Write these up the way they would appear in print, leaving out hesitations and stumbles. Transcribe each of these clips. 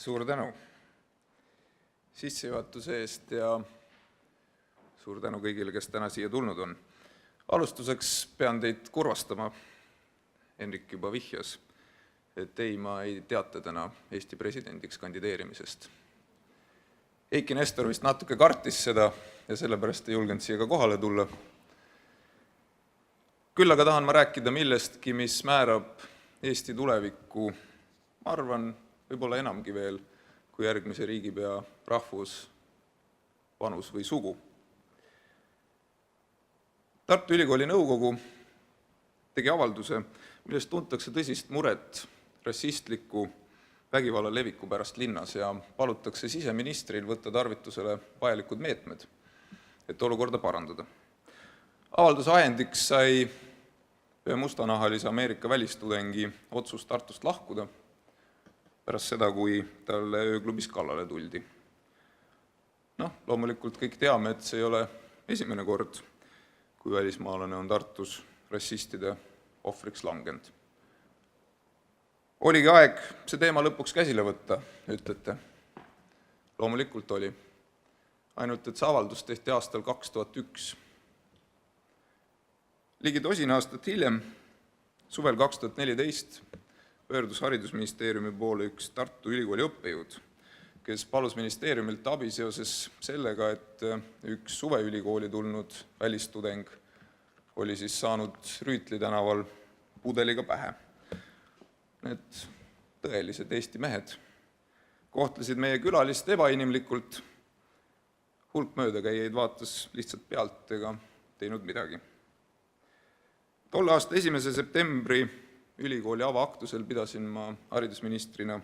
Suur tänu sissejuhatuse eest ja suur tänu kõigile, kes täna siia tulnud on. Alustuseks pean teid kurvastama, Henrik juba vihjas, et ma ei teata täna Eesti presidendiks kandideerimisest. Eiki Nestor vist natuke kartis seda ja sellepärast ei julgenud siia ka kohale tulla. Küll aga tahan ma rääkida millestki, mis määrab Eesti tulevikku, ma arvan, võib-olla enamgi veel kui järgmise riigipea rahvus, vanus või sugu. Tartu Ülikooli nõukogu tegi avalduse, millest tuntakse tõsist muret rassistliku vägivalla leviku pärast linnas ja palutakse siseministril võtta tarvitusele vajalikud meetmed, et olukorda parandada. Avalduse ajendiks sai ühe mustanahalise Ameerika välistudengi otsus Tartust lahkuda pärast seda, kui talle ööklubis kallale tuldi. Loomulikult kõik teame, et see ei ole esimene kord, kui välismaalane on Tartus rassistide ohvriks langenud. Oligi aeg see teema lõpuks käsile võtta, ütlete. Loomulikult oli. Ainult, et see avaldus tehti aastal 2001. Ligi tosin aastat hiljem, suvel 2014, pöördus haridusministeeriumi poole üks Tartu Ülikooli õppejõud, kes palus ministeeriumilt abi seoses sellega, et üks suveülikooli tulnud välistudeng oli saanud Rüütli tänaval pudeliga pähe. Need tõelised Eesti mehed kohtlesid meie külalist ebainimlikult, hulk möödakäijaid vaatas lihtsalt pealt ega teinud midagi. Tolle aasta 1. septembri ülikooli avaaktusel pidasin ma haridusministrina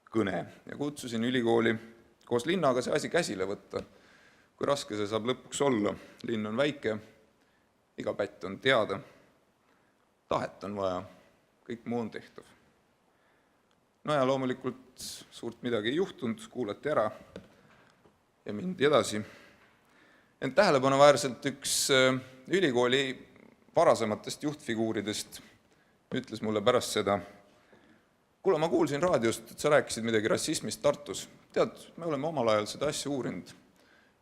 kõne ja kutsusin ülikooli koos linnaga see asi käsile võtta. Kui raske see saab lõpuks olla, linn on väike, iga pätt on teada, tahet on vaja, kõik muu on tehtav. Ja loomulikult suurt midagi ei juhtunud, kuulati ära ja mindi edasi. Ent tähelepanuväärselt üks ülikooli varasematest juhtfiguuridest ütles mulle pärast seda, kuule, ma kuulsin raadiost, et sa rääkisid midagi rassismist Tartus. Tead, me oleme omal ajal seda asja uurinud.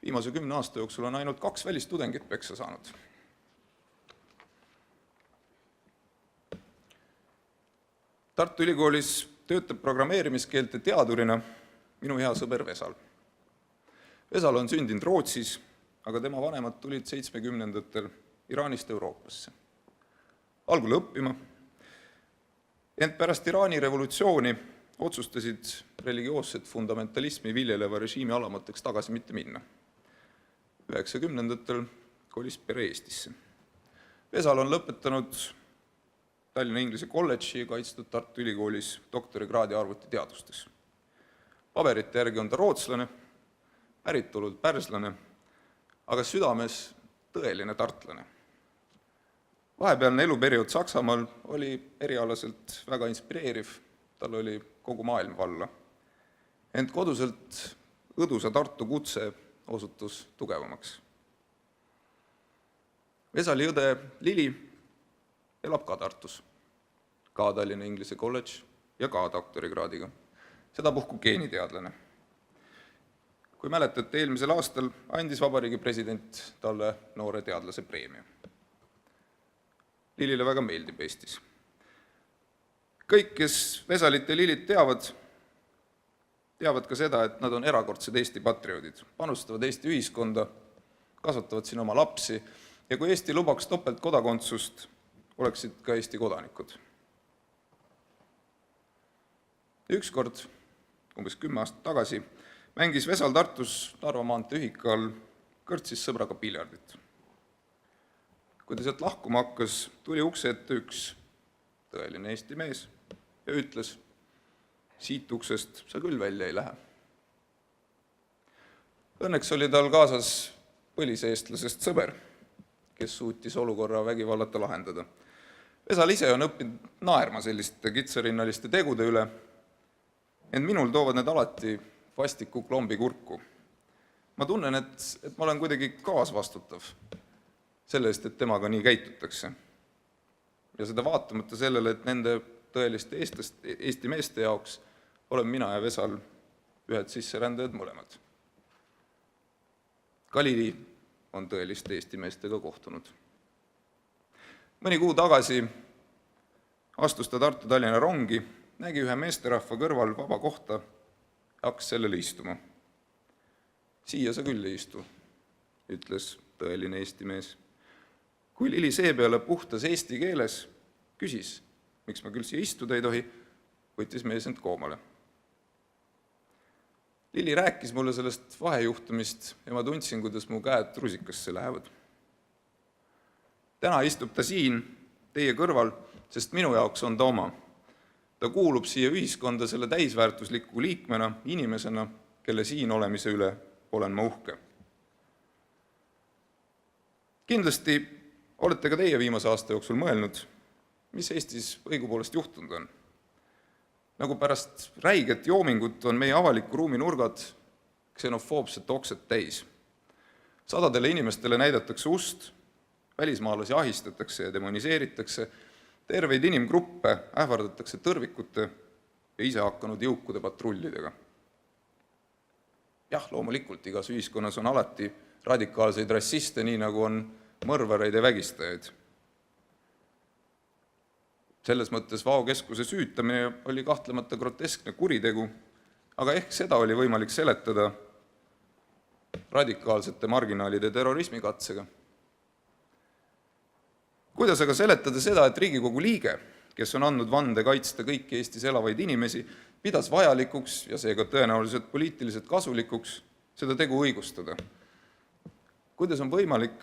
Viimase 10 aasta jooksul on ainult 2 välistudengit peksa saanud. Tartu Ülikoolis töötab programmeerimiskeelte teadurina minu hea sõber Vesal. Vesal on sündinud Rootsis, aga tema vanemad tulid 70-ndatel Iraanist Euroopasse. Algul õppima, ent pärast Iraani revolutsiooni otsustasid religioosset fundamentalismi viljeleva režiimi alamateks tagasi mitte minna. 90-ndatel kolis pere Eestisse. Vesal on lõpetanud Tallinna Inglise kolledži ja kaitstud Tartu Ülikoolis doktorikraadi arvutiteadustes. Paberite järgi on ta rootslane, päritolult pärslane, aga südames tõeline tartlane. Vahepealne eluperiood Saksamaal oli erialaselt väga inspireeriv, tal oli kogu maailm valla. Ent koduselt õdusa Tartu kutse osutus tugevamaks. Vesali õde Lili elab ka Tartus, ka Tallinna Inglise kolledž ja ka doktorikraadiga. Sedapuhku geeniteadlane. Kui mäletate, eelmisel aastal andis vabariigi president talle noore teadlase preemia. Lilile väga meeldib Eestis. Kõik, kes Vesalit ja Lilit teavad ka seda, et nad on erakordsed Eesti patrioodid, panustavad Eesti ühiskonda, kasvatavad siin oma lapsi ja kui Eesti lubaks topeltkodakondsust, oleksid ka Eesti kodanikud. Ükskord, umbes 10 aastat tagasi, mängis Vesal Tartus Narva maantee ühikal kõrtsis sõbraga piljardit. Kui ta sealt lahkuma hakkas, tuli ukse ette üks tõeline Eesti mees ja ütles, siit uksest sa küll välja ei lähe. Õnneks oli tal kaasas põliseestlasest sõber, kes suutis olukorra vägivallata lahendada. Vesal ise on õppinud naerma selliste kitsarinnaliste tegude üle, ent minul toovad need alati vastiku klombi kurku. Ma tunnen, et ma olen kuidagi kaasvastutav selle eest, et temaga nii käitutakse. Ja seda vaatamata sellele, et nende tõeliste Eesti meeste jaoks olen mina ja Vesal ühed sisserändajad mõlemad. Ka Lili on tõeliste eesti meestega kohtunud. Mõni kuu tagasi astus ta Tartu-Tallinna rongi, nägi ühe meesterahva kõrval vaba kohta ja hakkas sellele istuma. Siia sa küll ei istu, ütles tõeline eesti mees. Kui Lili seepeale puhtas eesti keeles küsis, miks ma küll siia istuda ei tohi, võttis mees end koomale. Lili rääkis mulle sellest vahejuhtumist ja ma tundsin, kuidas mu käed rusikasse lähevad. Täna istub ta siin teie kõrval, sest minu jaoks on ta oma. Ta kuulub siia ühiskonda selle täisväärtusliku liikmena, inimesena, kelle siin olemise üle olen ma uhke. Kindlasti olete ka teie viimase aasta jooksul mõelnud, mis Eestis õigupoolest juhtunud on. Nagu pärast räiget joomingut on meie avaliku ruumi nurgad ksenofoobset okset täis. Sadadele inimestele näidatakse ust, välismaalasi ahistatakse ja demoniseeritakse, terveid inimgruppe ähvardatakse tõrvikute ja ise hakanud jõukude patrullidega. Jah, loomulikult igas ühiskonnas on alati radikaalseid rassiste, nii nagu on mõrvareid ja vägistajaid. Selles mõttes Vao keskuse süütamine oli kahtlemata groteskne kuritegu, aga ehk seda oli võimalik seletada radikaalsete marginaalide terrorismikatsega. Kuidas aga seletada seda, et Riigikogu liige, kes on andnud vande kaitsta kõiki Eestis elavaid inimesi, pidas vajalikuks ja seega tõenäoliselt poliitiliselt kasulikuks seda tegu õigustada? Kuidas on võimalik,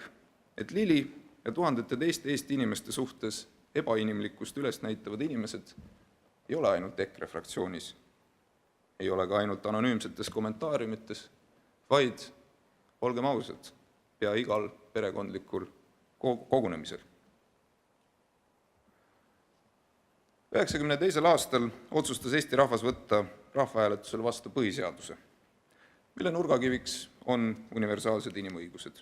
et Lili ja tuhandete teiste Eesti inimeste suhtes ebainimlikkust üles näitavad inimesed ei ole ainult EKRE fraktsioonis, ei ole ka ainult anonüümsetes kommentaariumites, vaid, olgem ausad, pea igal perekondlikul kogunemisel. 1992. aastal otsustas Eesti rahvas võtta rahvahääletusel vastu põhiseaduse, mille nurgakiviks on universaalsed inimõigused.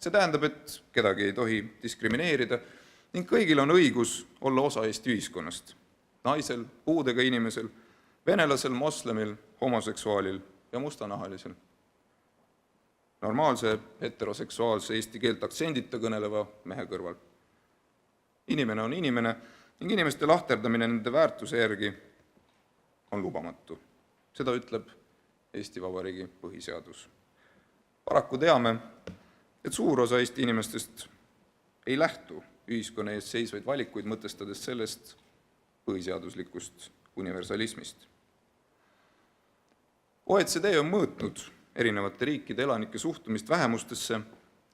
See tähendab, et kedagi ei tohi diskrimineerida ning kõigil on õigus olla osa Eesti ühiskonnast. Naisel, puudega inimesel, venelasel, moslemil, homoseksuaalil ja mustanahalisel. Normaalse, heteroseksuaalse eesti keelt aktsendita kõneleva mehe kõrval. Inimene on inimene ning inimeste lahterdamine nende väärtuse järgi on lubamatu. Seda ütleb Eesti Vabariigi põhiseadus. Paraku teame, et suur osa Eesti inimestest ei lähtu ühiskonna ees seisvaid valikuid mõtestades sellest põhiseaduslikust universalismist. OECD on mõõtnud erinevate riikide elanike suhtumist vähemustesse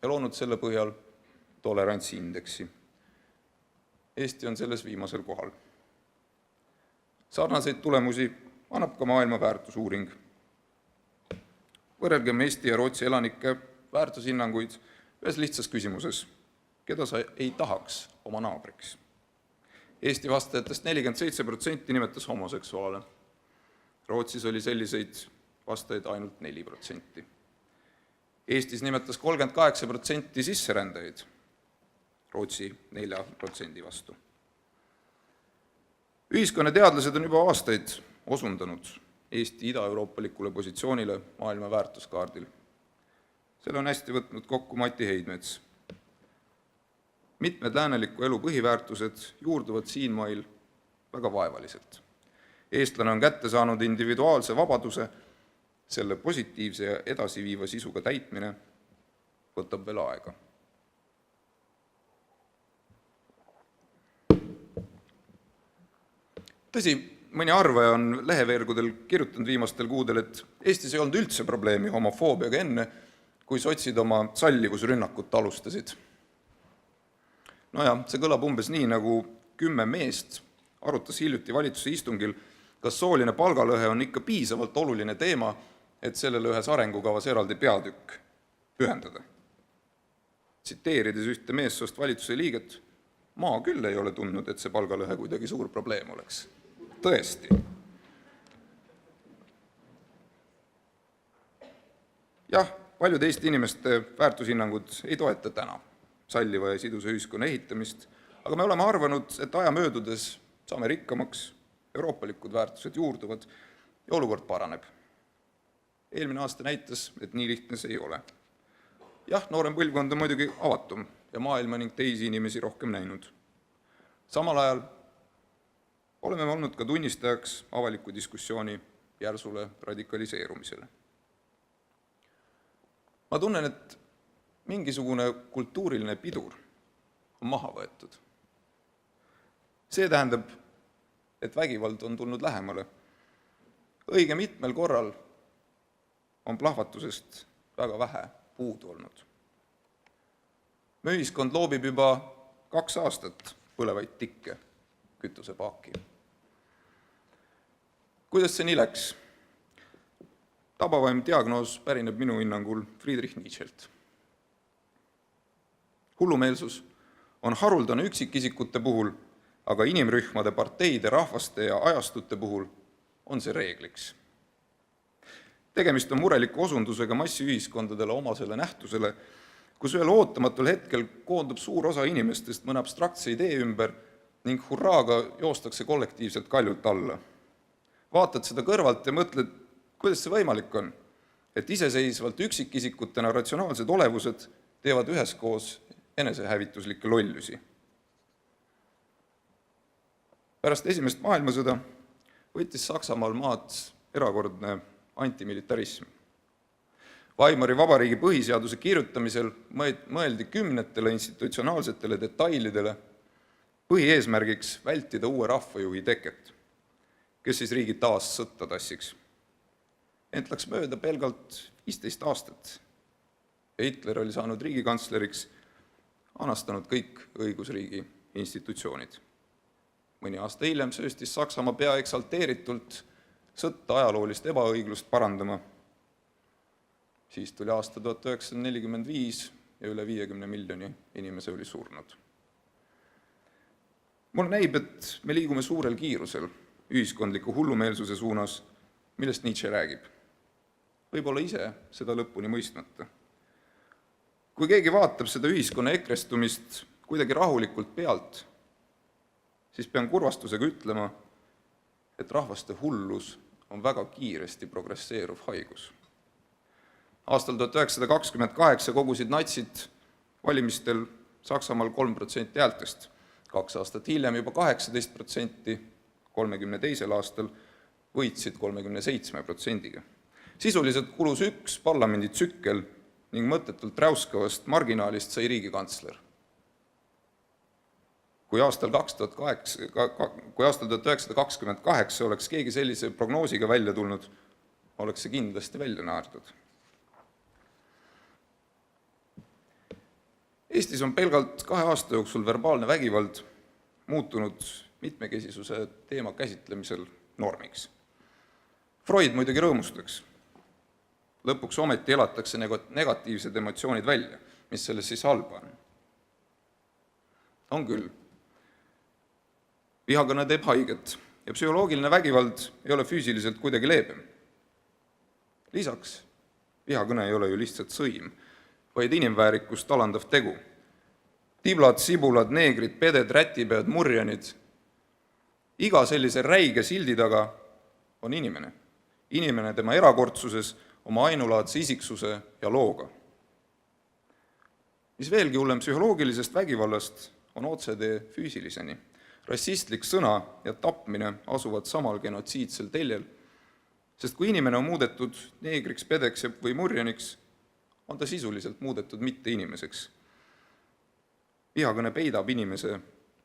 ja loonud selle põhjal tolerantsiindeksi. Eesti on selles viimasel kohal. Sarnaseid tulemusi annab ka maailma väärtusuuring. Võrrelgem Eesti ja Rootsi elanike väärtushinnanguid ühes lihtsas küsimuses. Keda sa ei tahaks oma naabriks? Eesti vastajatest 47% nimetas homoseksuaale. Rootsis oli selliseid vastajaid ainult 4%. Eestis nimetas 38% sisserändajaid, Rootsi 4% vastu. Ühiskonnateadlased on juba aastaid osundanud Eesti ida-euroopalikule positsioonile maailma väärtuskaardil. Selle on hästi võtnud kokku Mati Heidmets. Mitmed lääneliku elu põhiväärtused juurduvad siinmail väga vaevaliselt. Eestlane on kätte saanud individuaalse vabaduse, selle positiivse ja edasiviiva sisuga täitmine võtab veel aega. Tõsi, mõni arvaja on leheveergudel kirjutanud viimastel kuudel, et Eestis ei olnud üldse probleemi homofoobiaga enne, kui sotsid oma sallivusrünnakut alustasid. See kõlab umbes nii, nagu 10 meest arutas hiljuti valitsuse istungil, kas sooline palgalõhe on ikka piisavalt oluline teema, et sellele ühes arengukavas eraldi peatükk pühendada. Tsiteerides ühte meessoost valitsuse liiget, ma küll ei ole tundnud, et see palgalõhe kuidagi suur probleem oleks. Tõesti. Jah, paljud Eesti inimeste väärtushinnangud ei toeta täna salliva ja sidusa ühiskonna ehitamist, aga me oleme arvanud, et aja möödudes saame rikkamaks, euroopalikud väärtused juurduvad ja olukord paraneb. eelmine aasta näitas, et nii lihtne see ei ole. Jah, noorem põlvkond on muidugi avatum ja maailma ning teisi inimesi rohkem näinud. Samal ajal oleme olnud ka tunnistajaks avaliku diskussiooni järsule radikaliseerumisele. Ma tunnen, et mingisugune kultuuriline pidur on maha võetud. See tähendab, et vägivald on tulnud lähemale. Õige mitmel korral on plahvatusest väga vähe puudu olnud. Me ühiskond loobib juba 2 aastat põlevaid tikke kütusepaaki. Kuidas see nii läks? Tabavaim diagnoos pärineb minu hinnangul Friedrich Nietzschelt. Hullumeelsus on haruldane üksikisikute puhul, aga inimrühmade, parteide, rahvaste ja ajastute puhul on see reegliks. Tegemist on mureliku osundusega massiühiskondadele omasele nähtusele, kus ühel ootamatul hetkel koondub suur osa inimestest mõne abstraktse idee ümber ning hurraaga joostakse kollektiivselt kaljult alla. Vaatad seda kõrvalt ja mõtled, kuidas see võimalik on, et iseseisvalt üksikisikutena ratsionaalsed olevused teevad üheskoos enesehävituslikke lollusi. Pärast esimest maailmasõda võttis Saksamaal maad erakordne antimilitarism. Weimari Vabariigi põhiseaduse kirjutamisel mõeldi kümnetele institutsionaalsetele detailidele, põhieesmärgiks vältida uue rahvajuhi teket, kes siis riigi taas sõtta tassiks. Ent läks mööda pelgalt 15 aastat ja Hitler oli saanud riigikantsleriks, anastanud kõik õigusriigi institutsioonid. Mõni aasta hiljem sööstis Saksamaa pea eksalteeritult sõtta ajaloolist ebaõiglust parandama. Siis tuli aasta 1945 ja üle 50 miljoni inimese oli surnud. Mulle näib, et me liigume suurel kiirusel ühiskondliku hullumeelsuse suunas, millest Nietzsche räägib. Võib-olla ise seda lõpuni mõistmata. Kui keegi vaatab seda ühiskonna ekrestumist kuidagi rahulikult pealt, siis pean kurvastusega ütlema, et rahvaste hullus on väga kiiresti progresseeruv haigus. Aastal 1928 kogusid natsid valimistel Saksamaal 3% häältest, 2 aastat hiljem juba 18%, 32. aastal võitsid 37%. Sisuliselt kulus üks parlamenditsükkel ning mõttetult räuskavast marginaalist sai riigikantsler. Kui aastal 1928 oleks keegi sellise prognoosiga välja tulnud, oleks see kindlasti välja naerdud. Eestis on pelgalt 2 aasta jooksul verbaalne vägivald muutunud mitmekesisuse teema käsitlemisel normiks. Freud muidugi rõõmustaks. Lõpuks ometi elatakse negatiivsed emotsioonid välja, mis selles siis halba on. On küll. Vihakõne teeb haiget ja psühholoogiline vägivald ei ole füüsiliselt kuidagi leebem. Lisaks, vihakõne ei ole ju lihtsalt sõim, vaid inimväärikust alandav tegu. Tiblad, sibulad, neegrid, peded, rätipead, murjanid. Iga sellise räige sildi taga on inimene. Inimene tema erakordsuses, oma ainulaadse isiksuse ja looga. Mis veelgi hullem psühholoogilisest vägivallast on otsetee füüsiliseni. Rassistlik sõna ja tapmine asuvad samal genotsiidsel teljel, sest kui inimene on muudetud neegriks, pedeks või murjaniks, on ta sisuliselt muudetud mitte inimeseks. Vihakõne peidab inimese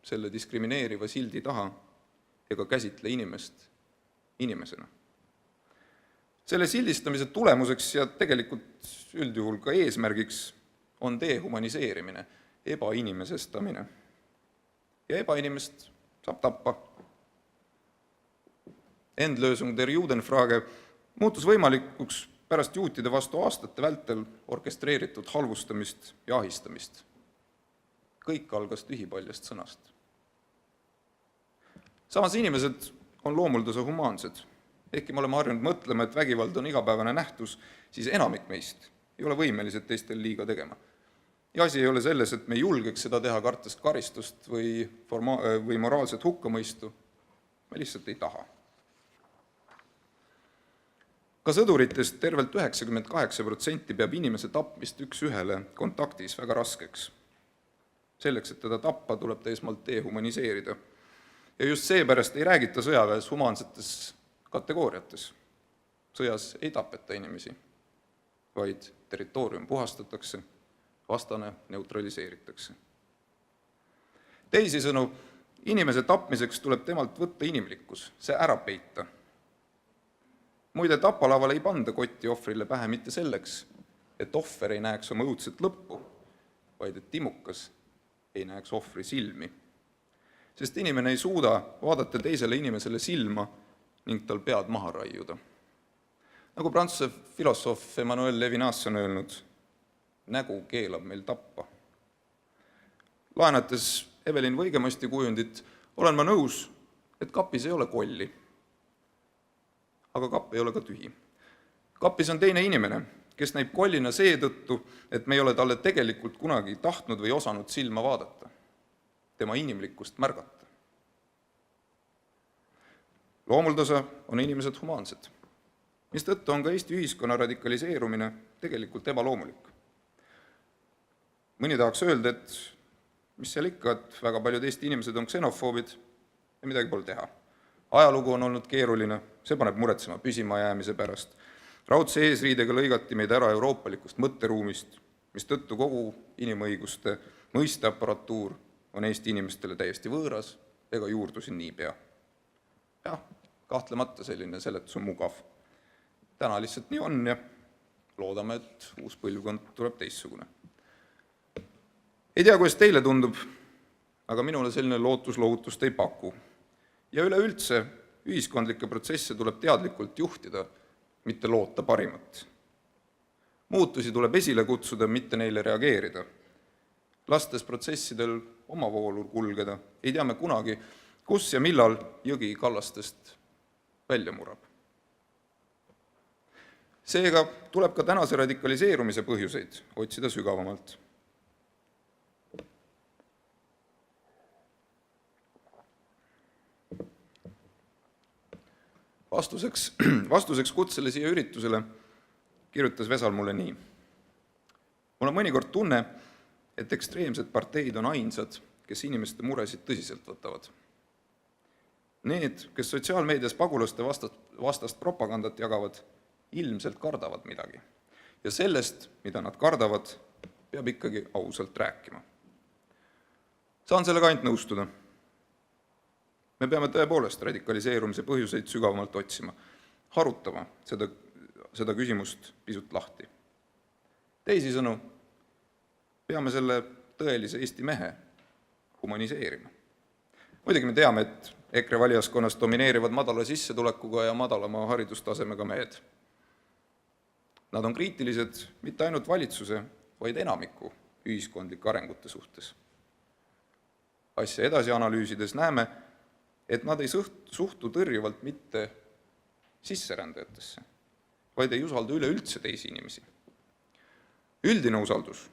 selle diskrimineeriva sildi taha ega käsitle inimest inimesena. Selle sildistamise tulemuseks ja tegelikult üldjuhul ka eesmärgiks on dehumaniseerimine, ebainimesestamine. Ja ebainimest saab tappa. Endlösung der Judenfrage muutus võimalikuks pärast juutide vastu aastate vältel orkestreeritud halvustamist ja ahistamist. Kõik algas tühipaljast sõnast. Samas inimesed on loomulduse humaansed. Ehkki me oleme harjunud mõtlema, et vägivald on igapäevane nähtus, siis enamik meist ei ole võimelised teistel liiga tegema. Ja asi ei ole selles, et me julgeks seda teha kartes karistust või moraalset hukkamõistu. Me lihtsalt ei taha. Ka sõduritest tervelt 98% peab inimese tapmist üks ühele kontaktis väga raskeks. Selleks, et teda tappa, tuleb ta esmalt dehumaniseerida. Ja just seepärast ei räägita sõjaväes humaansetes kategooriates. Sõjas ei tapeta inimesi, vaid territoorium puhastatakse, vastane neutraliseeritakse. Teisisõnu, inimese tapmiseks tuleb temalt võtta inimlikkus, see ära peita. Muide, tapalaval ei panda kotti ohvrile pähe mitte selleks, et ohver ei näeks oma õudset lõppu, vaid et timukas ei näeks ohvri silmi. Sest inimene ei suuda vaadata teisele inimesele silma ning tal pead maha raiuda. Nagu prantsuse filosoof Emmanuel Levinas on öelnud, nägu keelab meil tappa. Laenates Evelin Võigemasti kujundit olen ma nõus, et kapis ei ole kolli. Aga kapp ei ole ka tühi. Kapis on teine inimene, kes näib kollina seetõttu, et me ei ole talle tegelikult kunagi tahtnud või osanud silma vaadata, tema inimlikkust märgata. Loomuldasa on inimesed humaansed, mistõttu on ka Eesti ühiskonna radikaliseerumine tegelikult ebaloomulik. Mõni tahaks öelda, et mis seal ikka, et väga paljud Eesti inimesed on ksenofoobid ja midagi pole teha. Ajalugu on olnud keeruline, see paneb muretsema püsimajäämise pärast. Raudse eesriidega lõigati meid ära euroopalikust mõtteruumist, mistõttu kogu inimõiguste mõisteaparatuur on Eesti inimestele täiesti võõras ega juurdusin niipea. Jah, kahtlemata selline seletus on mugav. Täna lihtsalt nii on ja loodame, et uus põlvkond tuleb teistsugune. Ei tea, kuidas teile tundub, aga minule selline lootuslohutust ei paku. Ja üleüldse ühiskondlikke protsesse tuleb teadlikult juhtida, mitte loota parimat. Muutusi tuleb esile kutsuda, mitte neile reageerida. Lastes protsessidel oma voolur kulgeda, ei tea me kunagi, kus ja millal jõgi kallastest välja murab. Seega tuleb ka tänase radikaliseerumise põhjuseid otsida sügavamalt. Vastuseks kutsele siia üritusele kirjutas Vesal mulle nii. Mul on mõnikord tunne, et ekstreemsed parteid on ainsad, kes inimeste muresid tõsiselt võtavad. Need, kes sotsiaalmeedias pagulaste vastast propagandat jagavad, ilmselt kardavad midagi. Ja sellest, mida nad kardavad, peab ikkagi ausalt rääkima. Saan sellega ainult nõustuda. Me peame tõepoolest radikaliseerumise põhjuseid sügavamalt otsima, harutama seda küsimust pisut lahti. Teisisõnu, peame selle tõelise Eesti mehe humaniseerima. Muidugi me teame, et EKRE valijaskonnas domineerivad madala sissetulekuga ja madalama haridustasemega mehed. Nad on kriitilised mitte ainult valitsuse, vaid enamiku ühiskondlike arengute suhtes. Asja edasi analüüsides näeme, et nad ei suhtu tõrjuvalt mitte sisserändajatesse, vaid ei usalda üleüldse teisi inimesi. Üldine usaldus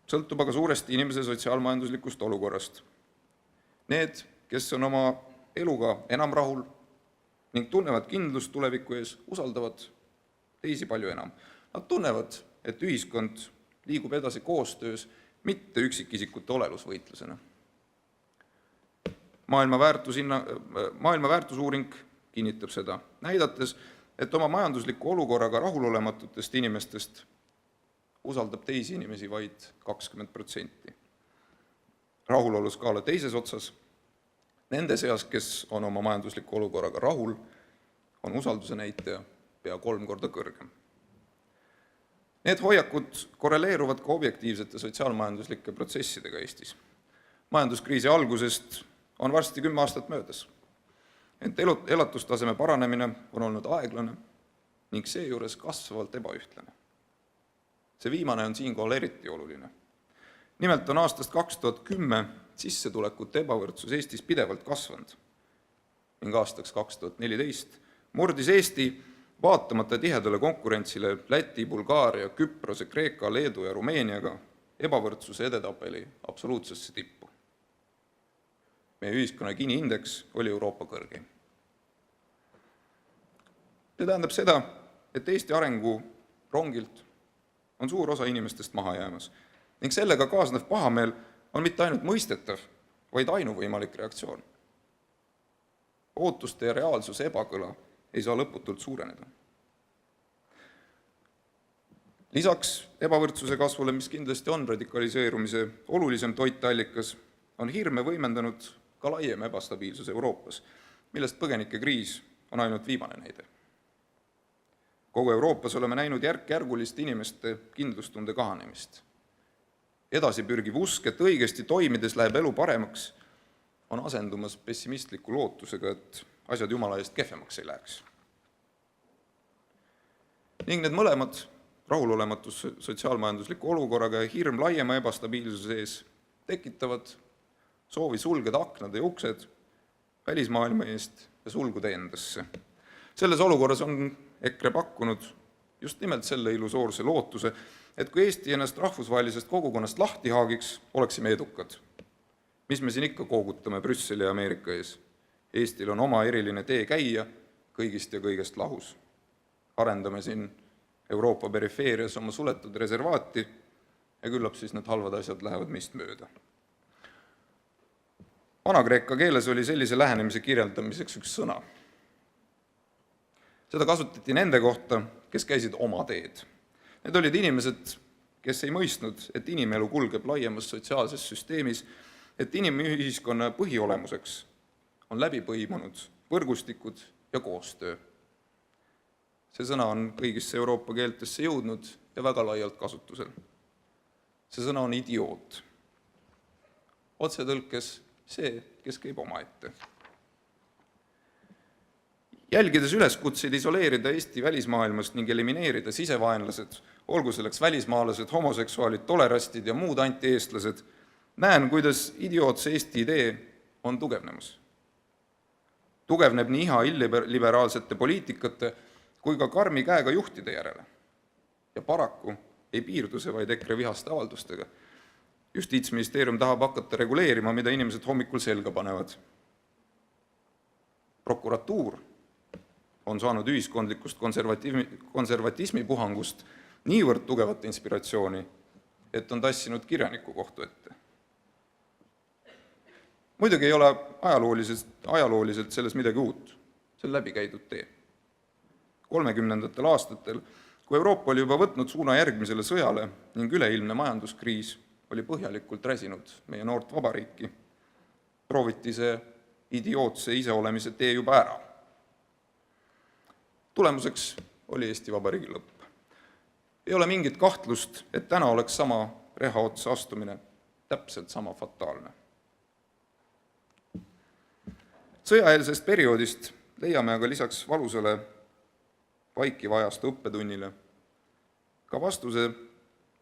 sõltub aga suuresti inimese sotsiaalmajanduslikust olukorrast. Need, kes on oma eluga enam rahul ning tunnevad kindlust tuleviku ees, usaldavad teisi palju enam. Nad tunnevad, et ühiskond liigub edasi koostöös, mitte üksikisikute olelusvõitlusena. Maailma väärtusuuring kinnitab seda, näidates, et oma majandusliku olukorraga rahulolematutest inimestest usaldab teisi inimesi vaid 20%. Rahuloluskaala teises otsas, nende seas, kes on oma majandusliku olukorraga rahul, on usalduse näitaja pea 3 korda kõrgem. Need hoiakud korreleeruvad ka objektiivsete sotsiaalmajanduslike protsessidega Eestis. Majanduskriisi algusest on varsti 10 aastat möödas. Ent elatustaseme paranemine on olnud aeglane ning seejuures kasvavalt ebaühtlane. See viimane on siinkohal eriti oluline. Nimelt on aastast 2010 sissetulekute ebavõrdsus Eestis pidevalt kasvanud ning aastaks 2014 murdis Eesti vaatamata tihedale konkurentsile Läti, Bulgaaria, Küprose, Kreeka, Leedu ja Rumeeniaga ebavõrdsuse edetabeli absoluutsesse tippu. Meie ühiskonna Gini indeks oli Euroopa kõrgeim. See tähendab seda, et Eesti arengu rongilt on suur osa inimestest maha jäämas ning sellega kaasnev pahameel on mitte ainult mõistetav, vaid ainuvõimalik reaktsioon. Ootuste ja reaalsuse ebakõla ei saa lõputult suureneda. Lisaks ebavõrdsuse kasvule, mis kindlasti on radikaliseerumise olulisem toiteallikas, on hirme võimendanud ka laiem ebastabiilsus Euroopas, millest põgenikekriis on ainult viimane näide. Kogu Euroopas oleme näinud järk-järgulist inimeste kindlustunde kahanemist. Edasipürgiv usk, et õigesti toimides läheb elu paremaks, on asendumas pessimistliku lootusega, et asjad jumala eest kehvemaks ei läheks. Ning need mõlemad, rahulolematus sotsiaalmajandusliku olukorraga ja hirm laiema ebastabiilsuse ees, tekitavad soovi sulgeda aknad ja uksed välismaailma eest ja sulguda endasse. Selles olukorras on EKRE pakkunud just nimelt selle illusoorse lootuse, et kui Eesti ennast rahvusvahelisest kogukonnast lahti haagiks, oleksime edukad. Mis me siin ikka koogutame Brüsseli ja Ameerika ees? Eestil on oma eriline tee käia kõigist ja kõigest lahus. Arendame siin Euroopa perifeerias oma suletud reservaati ja küllap siis need halvad asjad lähevad meist mööda. Vana-kreeka keeles oli sellise lähenemise kirjeldamiseks üks sõna. Seda kasutati nende kohta, kes käisid oma teed. Need olid inimesed, kes ei mõistnud, et inimelu kulgeb laiemas sotsiaalses süsteemis, et inimühiskonna põhiolemuseks on läbi põimunud võrgustikud ja koostöö. See sõna on kõigisse Euroopa keeltesse jõudnud ja väga laialt kasutusel. See sõna on idioot. Otsetõlkes see, kes käib omaette. Jälgides üleskutseid isoleerida Eesti välismaailmast ning elimineerida sisevaenlased, olgu selleks välismaalased, homoseksuaalid, tolerastid ja muud antieestlased, näen, kuidas idiootse Eesti idee on tugevnemas. Tugevneb nii iha illiberaalsete poliitikate kui ka karmi käega juhtide järele. Ja paraku ei piirdu see vaid EKRE vihaste avaldustega. Justiitsministeerium tahab hakata reguleerima, mida inimesed hommikul selga panevad. Prokuratuur on saanud ühiskondlikust konservatismi puhangust niivõrd tugevat inspiratsiooni, et on tassinud kirjaniku kohtu ette. Muidugi ei ole ajalooliselt selles midagi uut, see on läbi käidud tee. 30. aastatel, kui Euroopa oli juba võtnud suuna järgmisele sõjale ning üleilmne majanduskriis oli põhjalikult räsinud meie noort vabariiki, prooviti see idiootse iseolemise tee juba ära. Tulemuseks oli Eesti Vabariigi lõpp. Ei ole mingit kahtlust, et täna oleks sama reha otsa astumine täpselt sama fataalne. Sõjaeelsest perioodist leiame aga lisaks valusale vaikiva ajastu õppetunnile ka vastuse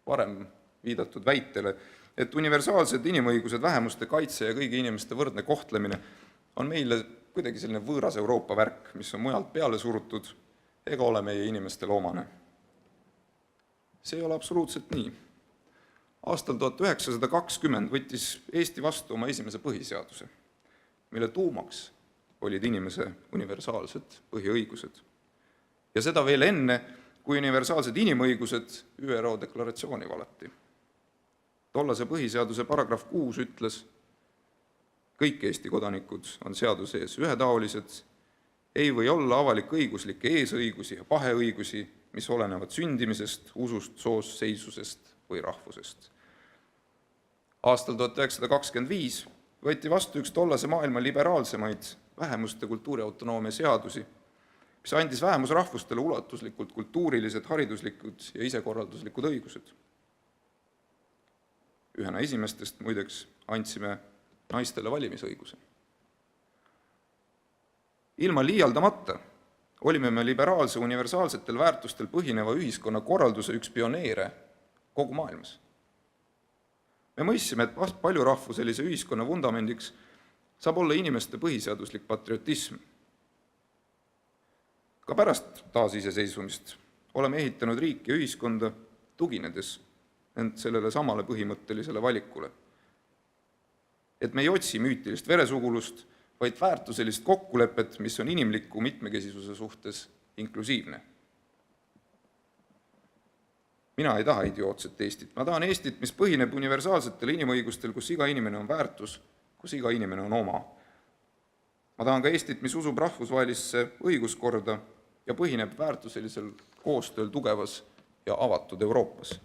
varem viidatud väitele, et universaalsed inimõigused, vähemuste kaitse ja kõigi inimeste võrdne kohtlemine on meile kuidagi selline võõras Euroopa värk, mis on mujalt peale surutud ega ole meie inimestele omane. See ei ole absoluutselt nii. Aastal 1920 võttis Eesti vastu oma esimese põhiseaduse, mille tuumaks olid inimese universaalsed põhiõigused. Ja seda veel enne, kui universaalsed inimõigused ÜRO deklaratsiooni valati. Tollase põhiseaduse paragrahv 6 ütles, kõik Eesti kodanikud on seaduse ees ühetaolised, ei või olla avalik-õiguslikke eesõigusi ja paheõigusi, mis olenevad sündimisest, usust, soost, seisusest või rahvusest. Aastal 1925 võeti vastu üks tollase maailma liberaalsemaid vähemuste kultuuriautonoomia seadusi, mis andis vähemusrahvustele ulatuslikult kultuurilised, hariduslikud ja isekorralduslikud õigused. Ühena esimestest muideks andsime naistele valimisõiguse. Ilma liialdamata olime me liberaalse universaalsetel väärtustel põhineva ühiskonna korralduse üks pioneere kogu maailmas. Me mõistsime, et paljurahvuselise ühiskonna vundamendiks saab olla inimeste põhiseaduslik patriotism. Ka pärast taasiseseisvumist oleme ehitanud riiki ja ühiskonda tuginedes sellele samale põhimõttelisele valikule. Et me ei otsi müütilist veresugulust, vaid väärtuselist kokkulepet, mis on inimliku mitmekesisuse suhtes inklusiivne. Mina ei taha idiootset Eestit, ma tahan Eestit, mis põhineb universaalsetel inimõigustel, kus iga inimene on väärtus, kus iga inimene on oma. Ma tahan ka Eestit, mis usub rahvusvahelisse õiguskorda ja põhineb väärtuselisel koostööl tugevas ja avatud Euroopas.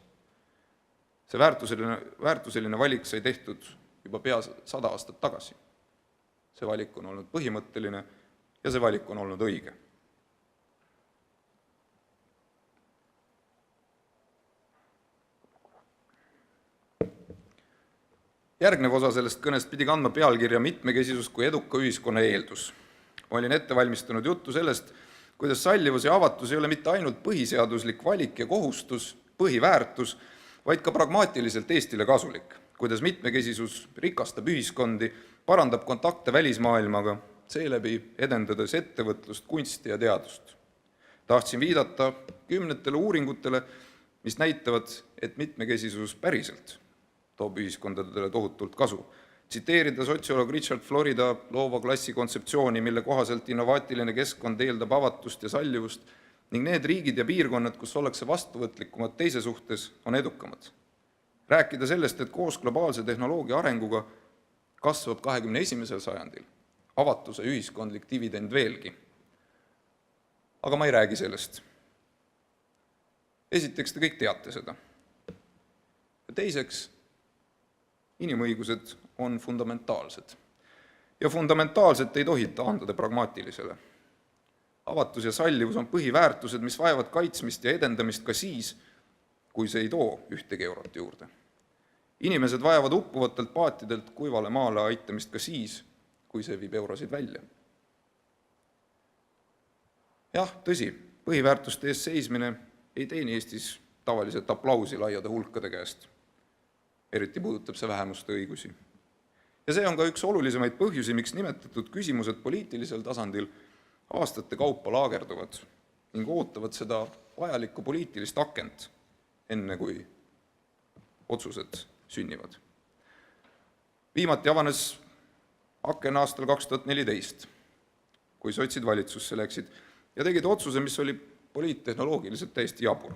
See väärtuseline valik sai tehtud juba pea 100 aastat tagasi. See valik on olnud põhimõtteline ja see valik on olnud õige. Järgnev osa sellest kõnest pidi kandma pealkirja mitmekesisus kui eduka ühiskonna eeldus. Ma olin ette valmistanud juttu sellest, kuidas sallivus ja avatus ei ole mitte ainult põhiseaduslik valik ja kohustus, põhiväärtus, vaid ka pragmaatiliselt Eestile kasulik, kuidas mitmekesisus rikastab ühiskondi, parandab kontakte välismaailmaga, seeläbi edendades ettevõtlust, kunsti ja teadust. Tahtsin viidata kümnetele uuringutele, mis näitavad, et mitmekesisus päriselt toob ühiskondadele tohutult kasu. Tsiteerida sotsioloog Richard Florida loova klassi kontseptsiooni, mille kohaselt innovaatiline keskkond eeldab avatust ja sallivust ning need riigid ja piirkonnad, kus ollakse vastuvõtlikumad teise suhtes, on edukamad. Rääkida sellest, et koos globaalse tehnoloogia arenguga kasvab 21. sajandil avatuse ühiskondlik dividend veelgi. Aga ma ei räägi sellest. Esiteks te kõik teate seda. Ja teiseks, inimõigused on fundamentaalsed. Ja fundamentaalselt ei tohi taandada pragmaatilisele. Avatus ja sallivus on põhiväärtused, mis vajavad kaitsmist ja edendamist ka siis, kui see ei too ühtegi eurot juurde. Inimesed vajavad uppuvatelt paatidelt kuivale maale aitamist ka siis, kui see viib eurosid välja. Jah, tõsi, põhiväärtuste eest seismine ei teeni Eestis tavaliselt aplausi laiade hulkade käest. Eriti puudutab see vähemuste õigusi. Ja see on ka üks olulisemaid põhjusi, miks nimetatud küsimused poliitilisel tasandil aastate kaupa laagerduvad ning ootavad seda vajalikku poliitilist akent, enne kui otsused sünnivad. Viimati avanes aken aastal 2014, kui sotsid valitsusse läksid ja tegid otsuse, mis oli poliittehnoloogiliselt täiesti jabur.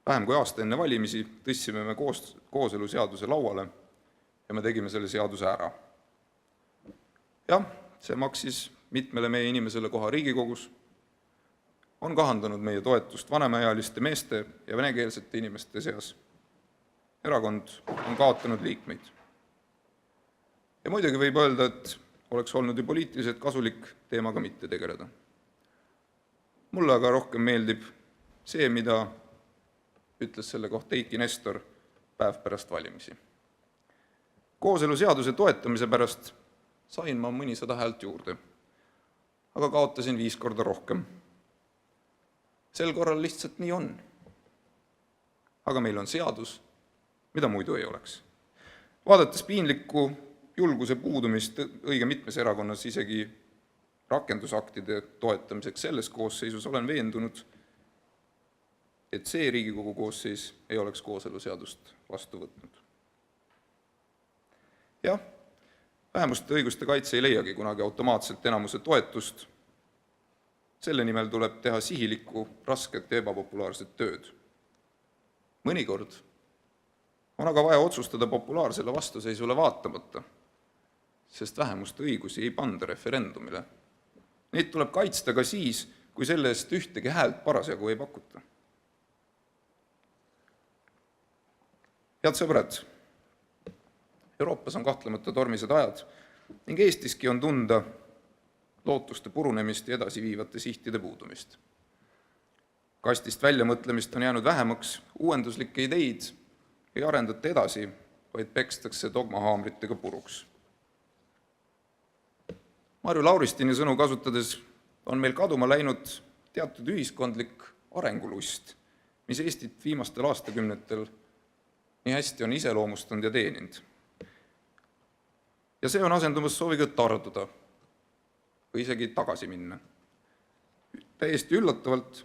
Vähem kui aasta enne valimisi tõstsime me kooseluseaduse lauale ja me tegime selle seaduse ära. Jah, see maksis mitmele meie inimesele koha Riigikogus, on kahandanud meie toetust vanemaealiste meeste ja venekeelsete inimeste seas. Erakond on kaotanud liikmeid. Ja muidugi võib öelda, et oleks olnud ju poliitiliselt kasulik teemaga mitte tegeleda. Mulle aga rohkem meeldib see, mida ütles selle kohta Eiki Nestor päev pärast valimisi. Kooseluseaduse toetamise pärast sain ma mõnisada häält juurde, aga kaotasin 5 korda rohkem. Sel korral lihtsalt nii on. Aga meil on seadus, mida muidu ei oleks. Vaadates piinlikku julguse puudumist õige mitmes erakonnas isegi rakendusaktide toetamiseks selles koosseisus olen veendunud, et see Riigikogu koosseis ei oleks kooseluseadust vastu võtnud. Jah, vähemuste õiguste kaitse ei leiagi kunagi automaatselt enamuse toetust. Selle nimel tuleb teha sihilikku, rasket ja ebapopulaarset tööd. Mõnikord on aga vaja otsustada populaarsele vastuseisule vaatamata, sest vähemuste õigusi ei panda referendumile. Neid tuleb kaitsta ka siis, kui selle eest ühtegi häält parasjagu ei pakuta. Head sõbrad, Euroopas on kahtlemata tormised ajad ning Eestiski on tunda lootuste purunemist ja edasiviivate sihtide puudumist. Kastist väljamõtlemist on jäänud vähemaks, uuenduslikke ideid ei arendata edasi, vaid pekstakse dogmahaamritega puruks. Marju Lauristini sõnu kasutades on meil kaduma läinud teatud ühiskondlik arengulust, mis Eestit viimastel aastakümnetel nii hästi on iseloomustanud ja teeninud. Ja see on asendumas sooviga tarduda või isegi tagasi minna. Täiesti üllatavalt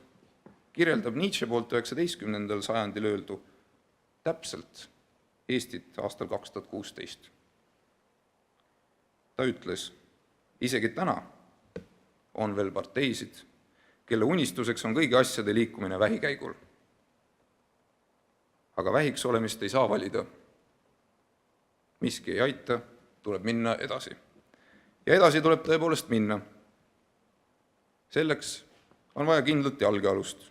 kirjeldab Nietzsche poolt 19. sajandil öeldu täpselt Eestit aastal 2016. Ta ütles, isegi täna on veel parteisid, kelle unistuseks on kõigi asjade liikumine vähikäigul. aga vähiks olemist ei saa valida. Miski ei aita, tuleb minna edasi. Ja edasi tuleb tõepoolest minna. Selleks on vaja kindlat jalgealust.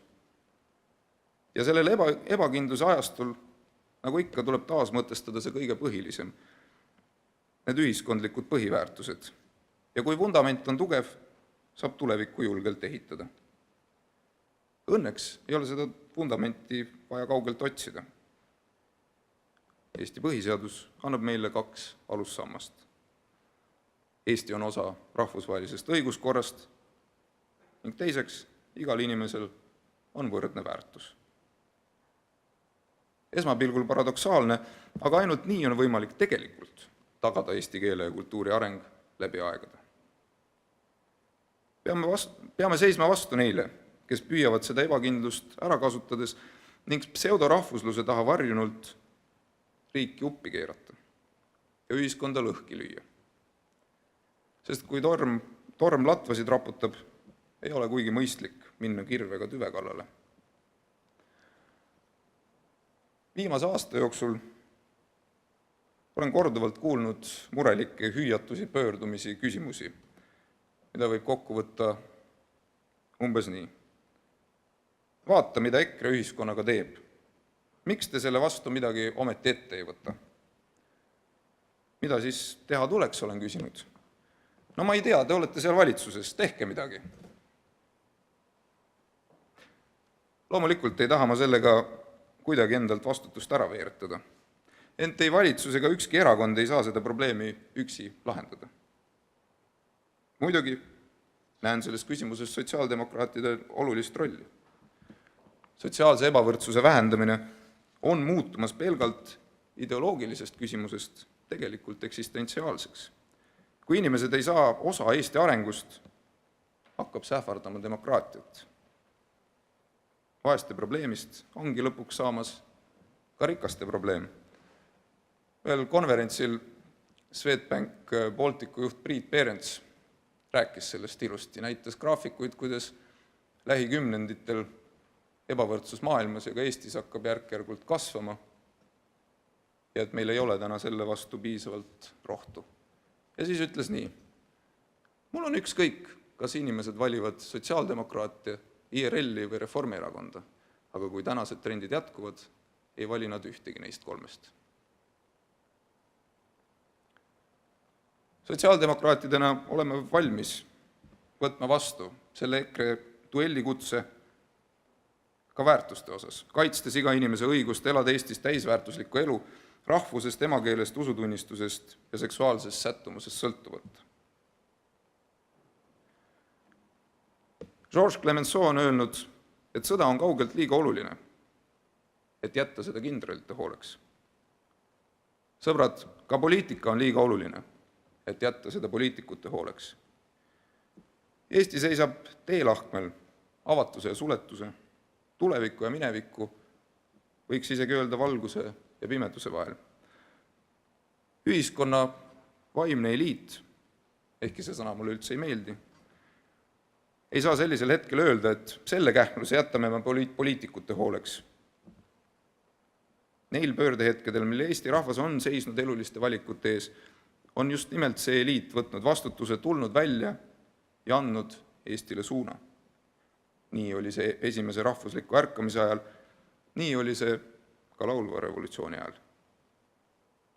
Ja sellel ebakindluse ajastul, nagu ikka, tuleb taas mõtestada see kõige põhilisem, need ühiskondlikud põhiväärtused. Ja kui vundament on tugev, saab tulevikku julgelt ehitada. Õnneks ei ole seda vundamenti vaja kaugelt otsida. Eesti põhiseadus annab meile 2 alussammast. Eesti on osa rahvusvahelisest õiguskorrast ning teiseks, igal inimesel on võrdne väärtus. Esmapilgul paradoksaalne, aga ainult nii on võimalik tegelikult tagada eesti keele ja kultuuri areng läbi aegade. Peame seisma vastu neile, kes püüavad seda ebakindlust ära kasutades ning pseudorahvusluse taha varjunult riiki uppi keerata ja ühiskonda lõhki lüüa. Sest kui torm latvasid raputab, ei ole kuigi mõistlik minna kirvega tüve kallale. Viimase aasta jooksul olen korduvalt kuulnud murelikke hüüatusi, pöördumisi, küsimusi, mida võib kokku võtta umbes nii. Vaata, mida EKRE ühiskonnaga teeb. Miks te selle vastu midagi ometi ette ei võta? Mida siis teha tuleks, olen küsinud. No ma ei tea, te olete seal valitsuses, tehke midagi. Loomulikult ei taha ma sellega kuidagi endalt vastutust ära veeretada. Ent ei valitsus ega ükski erakond ei saa seda probleemi üksi lahendada. Muidugi näen selles küsimuses sotsiaaldemokraatide olulist rolli. Sotsiaalse ebavõrdsuse vähendamine on muutumas pelgalt ideoloogilisest küsimusest tegelikult eksistentsiaalseks. Kui inimesed ei saa osa Eesti arengust, hakkab sähvardama demokraatiat. Vaeste probleemist ongi lõpuks saamas ka rikaste probleem. Veel konverentsil Swedbank Balticu juht Priit Perens rääkis sellest ilusti, näitas graafikuid, kuidas lähikümnenditel ebavõrdsus maailmas ja ka Eestis hakkab järk-järgult kasvama ja et meil ei ole täna selle vastu piisavalt rohtu. Ja siis ütles nii, mul on ükskõik, kas inimesed valivad sotsiaaldemokraatia, IRL-i või Reformierakonda, aga kui tänased trendid jätkuvad, ei vali nad ühtegi neist 3. Sotsiaaldemokraatidena oleme valmis võtma vastu selle EKRE duellikutse ka väärtuste osas, kaitstes iga inimese õigust elada Eestis täisväärtuslikku elu rahvusest, emakeelest, usutunnistusest ja seksuaalsest sättumusest sõltuvalt. Georges Clemenceau on öelnud, et sõda on kaugelt liiga oluline, et jätta seda kindralite hooleks. Sõbrad, ka poliitika on liiga oluline, et jätta seda poliitikute hooleks. Eesti seisab teelahkmel avatuse ja suletuse, tuleviku ja mineviku, võiks isegi öelda valguse ja pimeduse vahel. Ühiskonna vaimne eliit, ehkki see sõna mulle üldse ei meeldi, ei saa sellisel hetkel öelda, et selle kähmluse jätame me poliitikute hooleks. Neil pöördehetkedel, mille Eesti rahvas on seisnud eluliste valikute ees, on just nimelt see eliit võtnud vastutuse, tulnud välja ja andnud Eestile suuna. Nii oli see esimese rahvusliku ärkamise ajal, nii oli see ka laulva revolutsiooni ajal.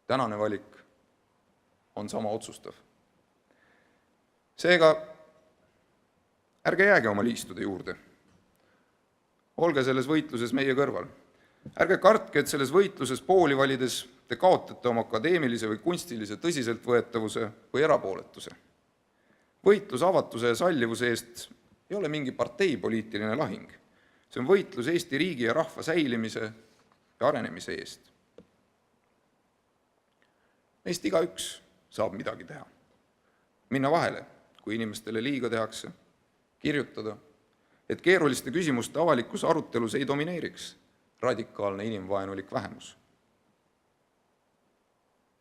Tänane valik on sama otsustav. Seega, ärge jääge oma liistude juurde. Olge selles võitluses meie kõrval. Ärge kartke, et selles võitluses pooli valides te kaotate oma akadeemilise või kunstilise tõsiseltvõetavuse või erapooletuse. Võitlus avatuse ja sallivuse eest ei ole mingi parteipoliitiline lahing. See on võitlus Eesti riigi ja rahva säilimise ja arenemise eest. Meist igaüks saab midagi teha. Minna vahele, kui inimestele liiga tehakse, kirjutada, et keeruliste küsimuste avalikus arutelus ei domineeriks radikaalne inimvaenulik vähemus.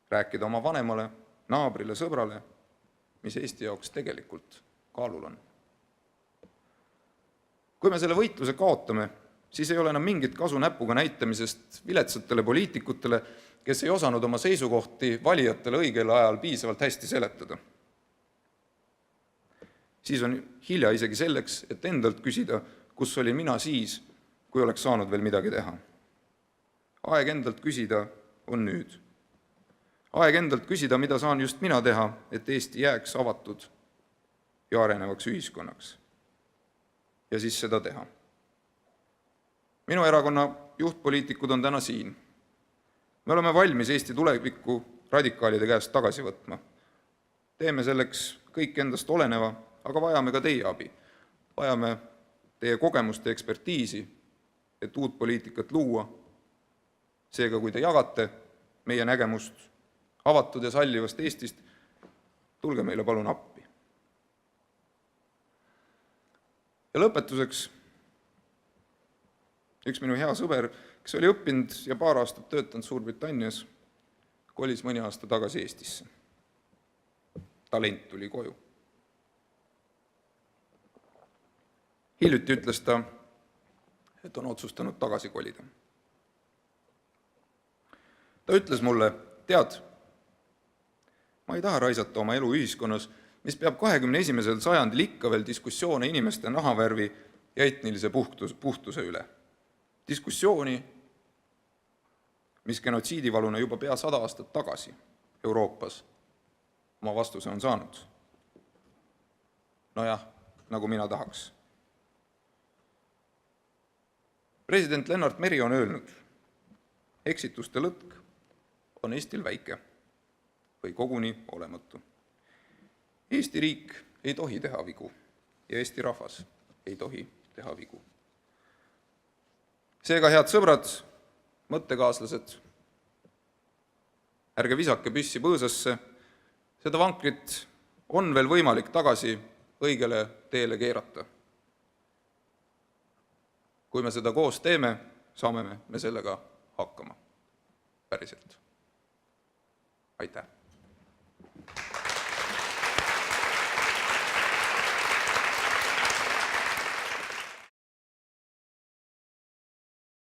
Rääkida oma vanemale, naabrile, sõbrale, mis Eesti jaoks tegelikult kaalul on. Kui me selle võitluse kaotame, siis ei ole enam mingit kasu näpuga näitamisest viletsatele poliitikutele, kes ei osanud oma seisukohti valijatele õigel ajal piisavalt hästi seletada. Siis on hilja isegi selleks, et endalt küsida, kus olin mina siis, kui oleks saanud veel midagi teha. Aeg endalt küsida on nüüd. Aeg endalt küsida, mida saan just mina teha, et Eesti jääks avatud ja arenevaks ühiskonnaks. Ja siis seda teha. Minu erakonna juhtpoliitikud on täna siin. Me oleme valmis Eesti tulevikku radikaalide käest tagasi võtma. Teeme selleks kõik endast oleneva, aga vajame ka teie abi. Vajame teie kogemuste ekspertiisi, et uut poliitikat luua. Seega, kui te jagate meie nägemust avatud ja sallivast Eestist, tulge meile palun appi. Ja lõpetuseks üks minu hea sõber, kes oli õppinud ja paar aastat töötanud Suurbritannias, kolis mõni aasta tagasi Eestisse. Talent tuli koju. Hiljuti ütles ta, et on otsustanud tagasi kolida. Ta ütles mulle, tead, ma ei taha raisata oma elu ühiskonnas, mis peab 21. sajandil ikka veel diskussioone inimeste nahavärvi ja etnilise puhtuse üle. Diskussiooni, mis genotsiidivaluna juba pea 100 aastat tagasi Euroopas oma vastuse on saanud. Nojah, nagu mina tahaks. President Lennart Meri on öelnud, eksituste lõtk on Eestil väike või koguni olematu. Eesti riik ei tohi teha vigu ja Eesti rahvas ei tohi teha vigu. Seega, head sõbrad, mõttekaaslased, ärge visake püssi põõsasse, seda vankrit on veel võimalik tagasi õigele teele keerata. Kui me seda koos teeme, saame me sellega hakkama. Päriselt. Aitäh!